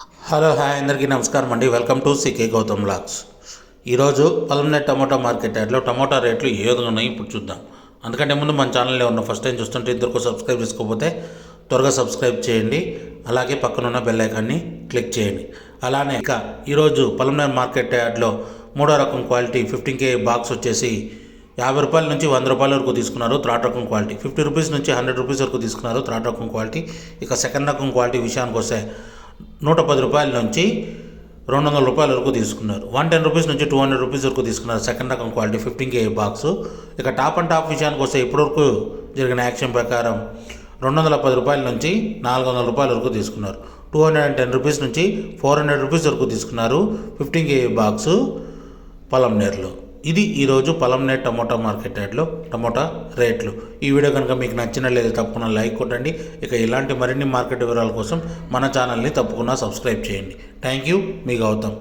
Hello hi అందరికీ నమస్కారం అండి. Welcome to C K Gautam blogs. ఈరోజు పలంనేరు టమోటా మార్కెట్ యార్డ్లో టమోటా రేట్లు ఏ విధంగా ఉన్నాయి ఇప్పుడు చూద్దాం. అందుకంటే ముందు మన ఛానల్లో ఉన్న ఫస్ట్ టైం చూస్తుంటే ఇద్దరు సబ్స్క్రైబ్ చేసుకోకపోతే త్వరగా సబ్స్క్రైబ్ చేయండి. అలాగే పక్కనున్న బెల్ ఐకాన్ని క్లిక్ చేయండి. అలానే ఇక ఈరోజు పలంనేరు మార్కెట్ యార్డ్లో మూడో రకం క్వాలిటీ 15K బాక్స్ వచ్చేసి 50 రూపాయల నుంచి 100 రూపాయల వరకు తీసుకున్నారు. థర్డ్ రకం క్వాలిటీ 50 రూపీస్ నుంచి 100 రూపీస్ వరకు తీసుకున్నారు థర్డ్ రకం క్వాలిటీ. ఇక సెకండ్ రకం క్వాలిటీ విషయానికి వస్తే 110 రూపాయల నుంచి 200 రూపాయల వరకు తీసుకున్నారు. 110 రూపీస్ నుంచి 200 రూపీస్ వరకు తీసుకున్నారు సెకండ్ రకం క్వాలిటీ 15K బాక్స్. ఇక టాప్ అండ్ టాప్ విషయానికి వస్తే ఇప్పటివరకు జరిగిన యాక్షన్ ప్రకారం 210 రూపాయల నుంచి 400 రూపాయల వరకు తీసుకున్నారు. 210 రూపీస్ నుంచి 400 రూపీస్ వరకు తీసుకున్నారు 15K బాక్సు పలంనేరులో. ఇది ఈరోజు పలంనేరు టమోటా మార్కెట్ యార్డ్లో టమోటా రేట్లు. ఈ వీడియో కనుక మీకు నచ్చినట్లయితే తప్పకుండా లైక్ కొట్టండి. ఇక ఇలాంటి మరిన్ని మార్కెట్ వివరాల కోసం మన ఛానల్ని తప్పకుండా సబ్స్క్రైబ్ చేయండి. థ్యాంక్ యూ, మీ గౌతమ్.